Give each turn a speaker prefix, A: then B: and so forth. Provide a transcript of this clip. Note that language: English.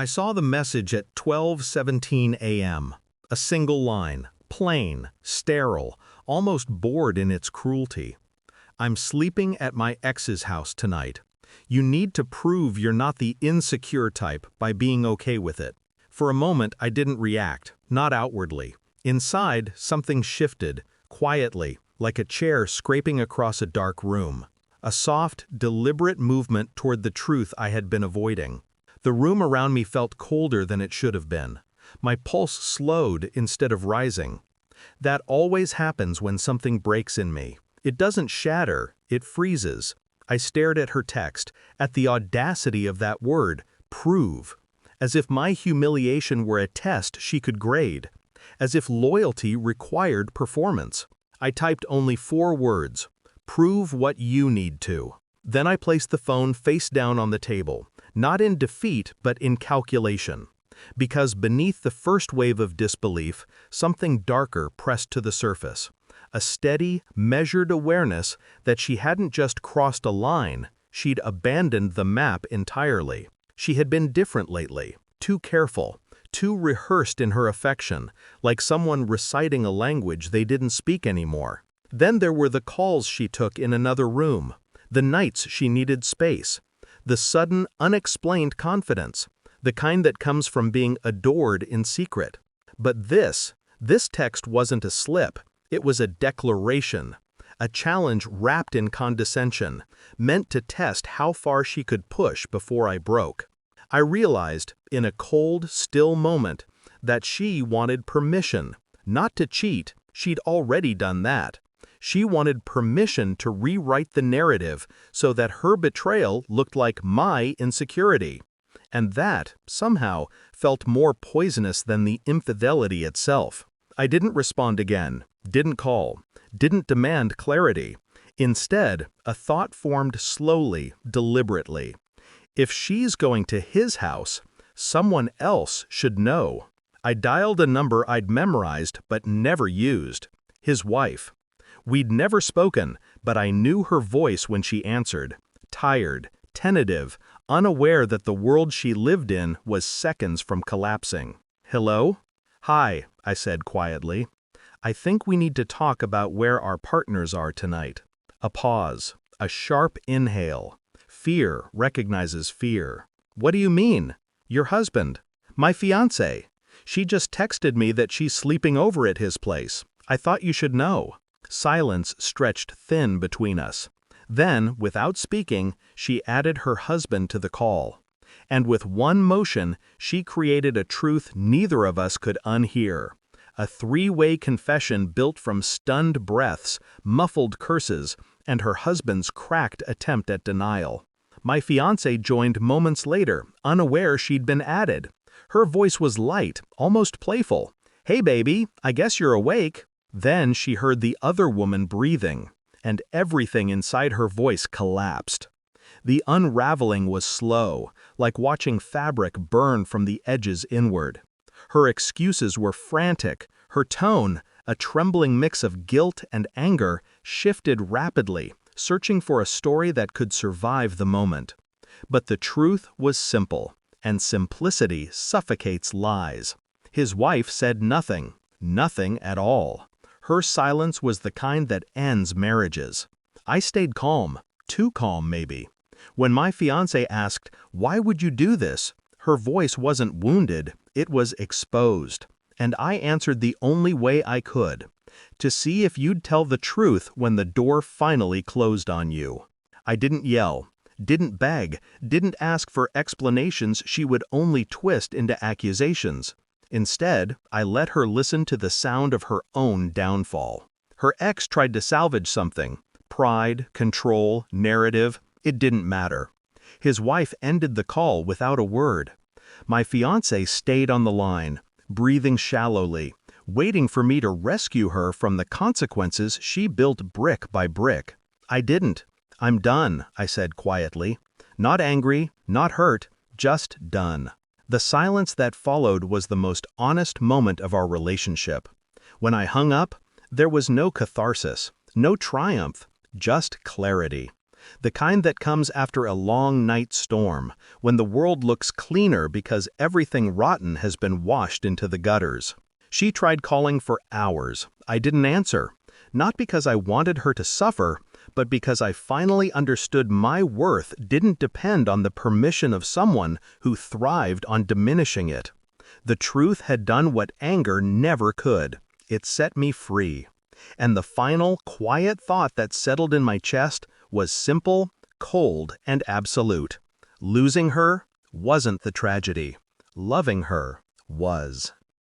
A: I saw the message at 12:17 a.m. A single line, plain, sterile, almost bored in its cruelty. I'm sleeping at my ex's house tonight. You need to prove you're not the insecure type by being okay with it. For a moment, I didn't react, not outwardly. Inside, something shifted, quietly, like a chair scraping across a dark room. A soft, deliberate movement toward the truth I had been avoiding. The room around me felt colder than it should have been. My pulse slowed instead of rising. That always happens when something breaks in me. It doesn't shatter, it freezes. I stared at her text, at the audacity of that word, prove. As if my humiliation were a test she could grade. As if loyalty required performance. I typed only 4 words. Prove what you need to. Then I placed the phone face down on the table, not in defeat but in calculation. Because beneath the first wave of disbelief, something darker pressed to the surface. A steady, measured awareness that she hadn't just crossed a line, she'd abandoned the map entirely. She had been different lately, too careful, too rehearsed in her affection, like someone reciting a language they didn't speak anymore. Then there were the calls she took in another room, the nights she needed space, the sudden, unexplained confidence, the kind that comes from being adored in secret. But this text wasn't a slip, it was a declaration, a challenge wrapped in condescension, meant to test how far she could push before I broke. I realized, in a cold, still moment, that she wanted permission, not to cheat, she'd already done that. She wanted permission to rewrite the narrative so that her betrayal looked like my insecurity. And that, somehow, felt more poisonous than the infidelity itself. I didn't respond again, didn't call, didn't demand clarity. Instead, a thought formed slowly, deliberately. If she's going to his house, someone else should know. I dialed a number I'd memorized but never used. His wife. We'd never spoken, but I knew her voice when she answered. Tired, tentative, unaware that the world she lived in was seconds from collapsing. Hello? Hi, I said quietly. I think we need to talk about where our partners are tonight. A pause. A sharp inhale. Fear recognizes fear. What do you mean? Your husband. My fiancé. She just texted me that she's sleeping over at his place. I thought you should know. Silence stretched thin between us. Then, without speaking, she added her husband to the call. And with one motion, she created a truth neither of us could unhear. A 3-way confession built from stunned breaths, muffled curses, and her husband's cracked attempt at denial. My fiancé joined moments later, unaware she'd been added. Her voice was light, almost playful. Hey baby, I guess you're awake. Then she heard the other woman breathing, and everything inside her voice collapsed. The unraveling was slow, like watching fabric burn from the edges inward. Her excuses were frantic, her tone, a trembling mix of guilt and anger, shifted rapidly, searching for a story that could survive the moment. But the truth was simple, and simplicity suffocates lies. His wife said nothing, nothing at all. Her silence was the kind that ends marriages. I stayed calm, too calm maybe. When my fiancé asked, "Why would you do this?" her voice wasn't wounded, it was exposed. And I answered the only way I could. To see if you'd tell the truth when the door finally closed on you. I didn't yell, didn't beg, didn't ask for explanations she would only twist into accusations. Instead, I let her listen to the sound of her own downfall. Her ex tried to salvage something. Pride, control, narrative, it didn't matter. His wife ended the call without a word. My fiancé stayed on the line, breathing shallowly, waiting for me to rescue her from the consequences she built brick by brick. I didn't. I'm done, I said quietly. Not angry, not hurt, just done. The silence that followed was the most honest moment of our relationship. When I hung up, there was no catharsis, no triumph, just clarity. The kind that comes after a long night storm, when the world looks cleaner because everything rotten has been washed into the gutters. She tried calling for hours. I didn't answer. Not because I wanted her to suffer, but because I finally understood my worth didn't depend on the permission of someone who thrived on diminishing it. The truth had done what anger never could. It set me free. And the final, quiet thought that settled in my chest was simple, cold, and absolute. Losing her wasn't the tragedy. Loving her was.